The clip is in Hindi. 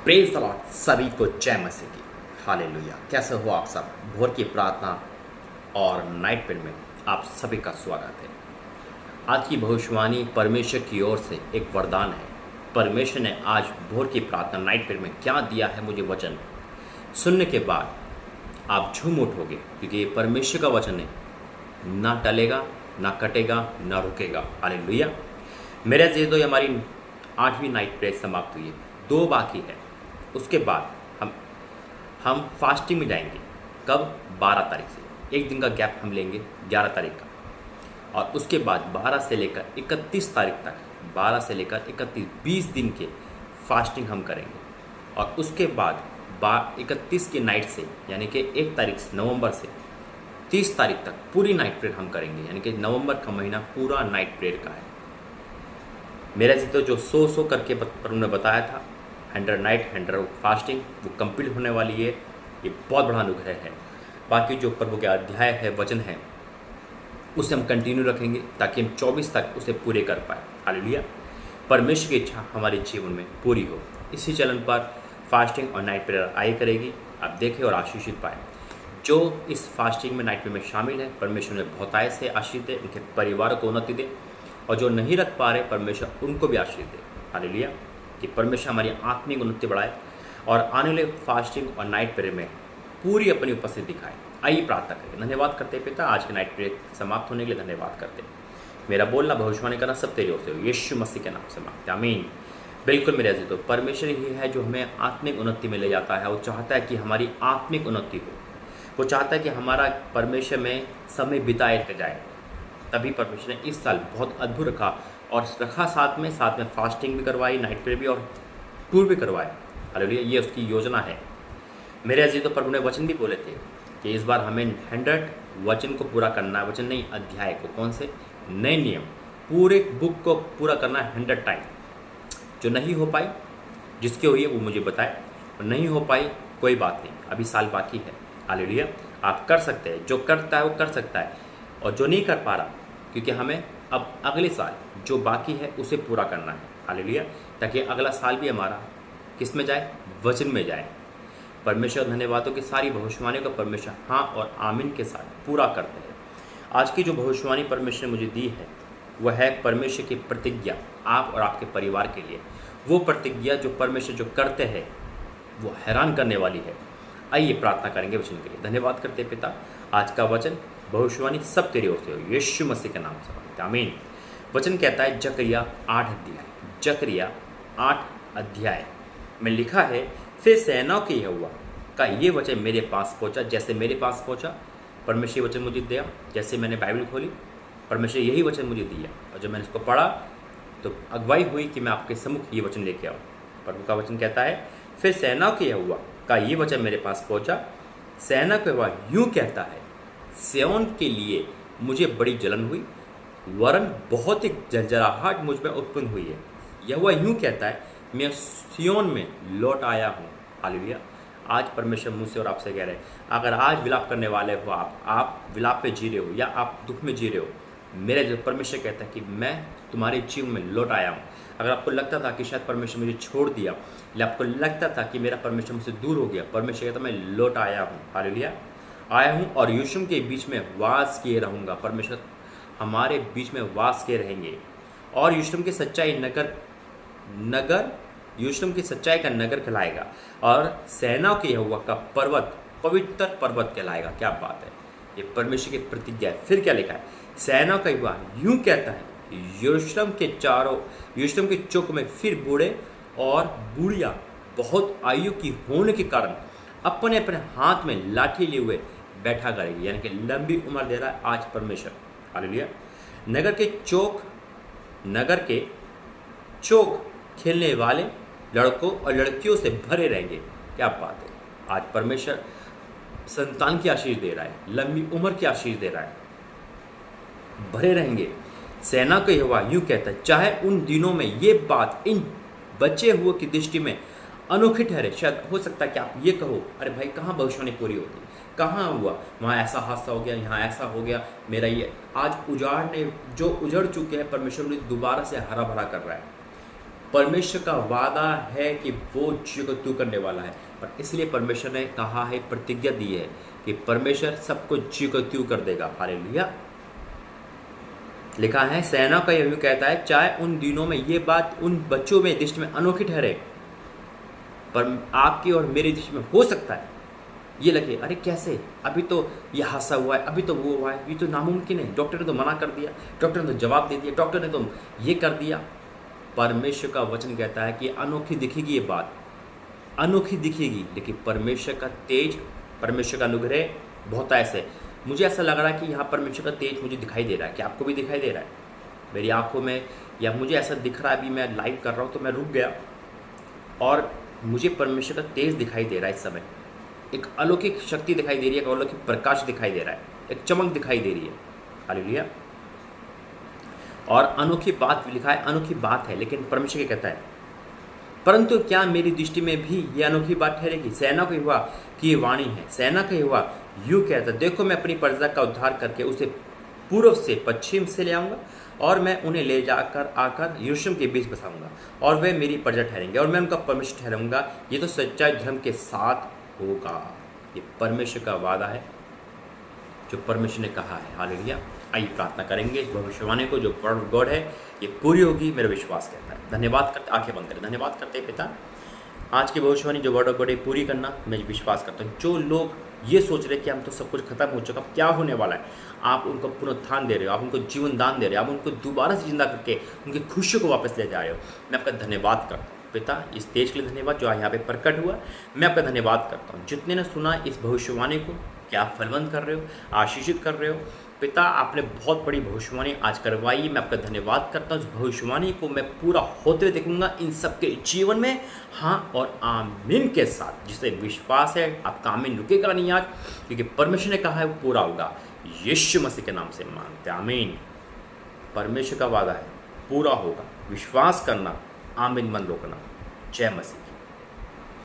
Praise the Lord. सभी को जय मसीह की। हालेलुया। कैसे हो आप सब? भोर की प्रार्थना और नाइट प्रेयर में आप सभी का स्वागत है। आज की भविष्यवाणी परमेश्वर की ओर से एक वरदान है। परमेश्वर ने आज भोर की प्रार्थना नाइट प्रेयर में क्या दिया है, मुझे वचन सुनने के बाद आप झूम उठोगे, क्योंकि ये परमेश्वर का वचन है, ना टलेगा, ना कटेगा, ना रुकेगा। हालेलुया। मेरे जी तो हमारी 8वीं नाइट प्रेयर समाप्त हुई है, 2 बाकी है। उसके बाद हम फास्टिंग में जाएंगे। कब? 12 तारीख से। एक दिन का गैप हम लेंगे 11 तारीख का, और उसके बाद 12 से लेकर 31 तारीख तक, 12 से लेकर 31 20 दिन के फास्टिंग हम करेंगे। और उसके बाद 31 की नाइट से, यानी कि 1 तारीख से, नवंबर से 30 तारीख तक पूरी नाइट प्रेयर हम करेंगे। यानी कि नवंबर का महीना पूरा नाइट प्रेयर का है। मेरे से तो जो 100 करके उन्होंने बताया था, 100 नाइट 100 फास्टिंग, वो कंप्लीट होने वाली है। ये बहुत बड़ा अनुग्रह है। बाकी जो प्रभु के अध्याय है, वचन है, उसे हम कंटिन्यू रखेंगे ताकि हम 24 तक उसे पूरे कर पाए। हालेलुया। परमेश्वर की इच्छा हमारे जीवन में पूरी हो। इसी चैनल पर फास्टिंग और नाइट प्रेयर आए करेगी। आप देखें और आशीषित पाएँ। जो इस फास्टिंग में, नाइट प्रेयर में शामिल है, परमेश्वर ने बहुतायत से आशीष दे, उनके परिवार को उन्नति दे, और जो नहीं रख पा रहे, परमेश्वर उनको भी आशीष दे। हालेलुया। कि परमेश्वर हमारी आत्मिक उन्नति बढ़ाए और आने वाले फास्टिंग और नाइट प्रेयर में पूरी अपनी उपस्थिति दिखाए। आइए प्रार्थना करें। धन्यवाद करते पिता, आज के नाइट प्रेयर समाप्त होने के लिए धन्यवाद करते। मेरा बोलना, भविष्यवाणी करना सब तेरी ओर से हो। यीशु मसीह के नाम से मांगते, आमीन। बिल्कुल मेरे अजीजों, परमेश्वर ही है जो हमें आत्मिक उन्नति में ले जाता है। वो चाहता है कि हमारी आत्मिक उन्नति हो। वो चाहता है कि हमारा परमेश्वर में समय बिताए जाए। तभी परमेश्वर ने इस साल बहुत अद्भुत रखा, और रखा साथ में फास्टिंग भी करवाई, नाइट प्रेयर भी, और टूर भी करवाए। हालेलुया। ये उसकी योजना है। मेरे अजीज, तो प्रभु ने वचन भी बोले थे कि इस बार हमें 100 वचन को पूरा करना है। वचन नहीं, अध्याय को। कौन से? नए नियम, पूरे बुक को पूरा करना है 100 टाइम। जो नहीं हो पाई, जिसकी हुई है वो मुझे बताए, और नहीं हो पाई कोई बात नहीं, अभी साल बाकी है। हालेलुया। आप कर सकते हैं। जो करता है वो कर सकता है, और जो नहीं कर पा रहा, क्योंकि हमें अब अगले साल जो बाकी है उसे पूरा करना है। हालेलुया। ताकि अगला साल भी हमारा किस में जाए? वचन में जाए। परमेश्वर धन्यवादों की सारी भविष्यवाणी को परमेश्वर हाँ और आमीन के साथ पूरा करते हैं। आज की जो भविष्यवाणी परमेश्वर ने मुझे दी है, वह है परमेश्वर की प्रतिज्ञा आप और आपके परिवार के लिए। वो प्रतिज्ञा जो परमेश्वर जो करते हैं, वो हैरान करने वाली है। आइए प्रार्थना करेंगे वचन के लिए। धन्यवाद करते पिता, आज का वचन भविष्यवाणी सब तेरी ओर से हो। यीशु मसीह के नाम से मांगते, आमीन। वचन कहता है जकरिया 8 अध्याय, जकरिया 8 अध्याय में लिखा है, फिर सेनाओं के यहोवा का ये वचन मेरे पास पहुंचा। जैसे मेरे पास पहुंचा, परमेश्वर वचन मुझे दिया। जैसे मैंने बाइबल खोली, परमेश्वर यही वचन मुझे दिया, और जब मैंने इसको पढ़ा तो अगुवाई हुई कि मैं आपके सम्मुख ये वचन लेके आऊँ। प्रभु का वचन कहता है, फिर सेनाओं के यहोवा का ये वचन मेरे पास पहुंचा। सेना के यहोवा यूँ कहता है, सिय्योन के लिए मुझे बड़ी जलन हुई, वरन बहुत ही जर्जराहट मुझ में उत्पन्न हुई है। यहोवा यूँ कहता है, मैं सिय्योन में लौट आया हूँ। हालेलुया। आज परमेश्वर मुझसे और आपसे कह रहे हैं, अगर आज विलाप करने वाले हो, आप विलाप पे जी रहे हो, या आप दुख में जी रहे हो, मेरे जो परमेश्वर कहता है कि मैं तुम्हारे जीवन में लौट आया हूँ। अगर आपको लगता था कि शायद परमेश्वर मुझे छोड़ दिया, या आपको लगता था कि मेरा परमेश्वर मुझसे दूर हो गया, परमेश्वर कहता है मैं लौट आया हूँ। हालेलुया। आया हूँ और यरूशलेम के बीच में वास किए रहूँगा। परमेश्वर हमारे बीच में वास किए रहेंगे, और यरूशलेम की सच्चाई यरूशलेम की सच्चाई का नगर कहलाएगा, और सेनाओं के यहोवा का पर्वत पवित्र पर्वत कहलाएगा। क्या बात है! ये परमेश्वर की प्रतिज्ञा है। फिर क्या लिखा है? सेनाओं का यहोवा यूँ कहता है, यरूशलेम के चौक में फिर बूढ़े और बूढ़िया बहुत आयु की होने के कारण अपने अपने हाथ में लाठी लिए हुए बैठा करेगी। यानी कि लंबी उम्र दे रहा है आज परमेश्वर। हालेलुया। नगर के चौक खेलने वाले लड़कों और लड़कियों से भरे रहेंगे। क्या बात है! आज परमेश्वर संतान की आशीष दे रहा है, लंबी उम्र की आशीष दे रहा है। भरे रहेंगे। सेना का यहोवा यूँ कहता है, चाहे उन दिनों में ये बात इन बचे हुए की दृष्टि में अनोखी ठहरे। शायद हो सकता है कि आप ये कहो, अरे भाई कहाँ भविष्यवाणी पूरी होती, कहाँ हुआ, वहाँ ऐसा हादसा हो गया, यहाँ ऐसा हो गया, मेरा ये। आज जो उजड़ चुके हैं, परमेश्वर ने दोबारा से हरा भरा कर रहा है। परमेश्वर का वादा है कि वो चीज़ों को तू करने वाला है, और इसलिए परमेश्वर ने कहा है, प्रतिज्ञा दी है कि परमेश्वर सब कुछ चीज़ों को तू कर देगा। हालेलुया। लिखा है, सेना का यह कहता है, चाहे उन दिनों में ये बात उन बच्चों में दृष्टि में अनोखी ठहरे, पर आपकी और मेरी दृष्टि में हो सकता है ये लगे, अरे कैसे, अभी तो ये हादसा हुआ है, अभी तो वो हुआ है, ये तो नामुमकिन है, डॉक्टर ने तो मना कर दिया, डॉक्टर ने तो जवाब दे दिया, डॉक्टर ने तो ये कर दिया। परमेश्वर का वचन कहता है कि अनोखी दिखेगी ये बात, अनोखी दिखेगी, लेकिन परमेश्वर का तेज, परमेश्वर का अनुग्रह बहुत ऐसे। मुझे ऐसा लग रहा है कि यहाँ परमेश्वर का तेज मुझे दिखाई दे रहा है। क्या आपको भी दिखाई दे रहा है मेरी आंखों में, या मुझे ऐसा दिख रहा है? अभी मैं लाइव कर रहा हूँ तो मैं रुक गया और मुझे परमेश्वर का तेज दिखाई दे रहा है। इस समय एक अलौकिक शक्ति दिखाई दे रही है, एक अलौकिक प्रकाश दिखाई दे रहा है, एक चमक दिखाई दे रही है। हालेलुया। और अनोखी बात लिखा है, अनोखी बात है, लेकिन परमेश्वर क्या कहता है, परंतु क्या मेरी दृष्टि में भी ये अनोखी बात ठहरेगी? सेना को यहोवा की वाणी है, सेना का यहोवा यूँ कहता है, देखो मैं अपनी प्रजा का उद्धार करके उसे पूर्व से पश्चिम से ले आऊँगा, और मैं उन्हें ले जाकर आकर यरूशलेम के बीच बसाऊंगा, और वे मेरी प्रजा ठहरेंगे, और मैं उनका परमेश्वर ठहराऊंगा। ये तो सच्चाई धर्म के साथ होगा। ये परमेश्वर का वादा है जो परमेश्वर ने कहा है। हालेलुया। आइए प्रार्थना करेंगे, इस भविष्यवाणी को जो वर्ड ऑफ गॉड है ये पूरी होगी, मेरा विश्वास करता है। धन्यवाद करते, आंखें बंद करें, धन्यवाद करते हैं पिता, आज की भविष्यवाणी जो वर्ड ऑफ गॉड है पूरी करना मैं विश्वास करता हूँ। जो लोग ये सोच रहे कि हम तो सब कुछ खत्म हो चुका, अब क्या होने वाला है, आप उनको पुनरुत्थान दे रहे हो, आप उनको जीवन दान दे रहे हो, आप उनको दोबारा से जिंदा करके उनकी खुशियों को वापस ले जा रहे हो। मैं आपका धन्यवाद करता हूँ पिता, इस देश के लिए धन्यवाद जो यहाँ पे प्रकट हुआ। मैं आपका धन्यवाद करता हूँ जितने ने सुना इस भविष्यवाणी को, क्या आप फलवंत कर रहे हो, आशीषित कर रहे हो पिता। आपने बहुत बड़ी भविष्यवाणी आज करवाई, मैं आपका धन्यवाद करता हूँ। इस भविष्यवाणी को मैं पूरा होते हुए देखूंगा इन सबके जीवन में, हाँ और आमीन के साथ। जिसे विश्वास है आपका आमीन रुकेगा नहीं आज, क्योंकि परमेश्वर ने कहा है वो पूरा होगा। यीशु मसीह के नाम से मानते हैं, आमीन। परमेश्वर का वादा है पूरा होगा, विश्वास करना, आमीन मन रोकना। जय मसीह।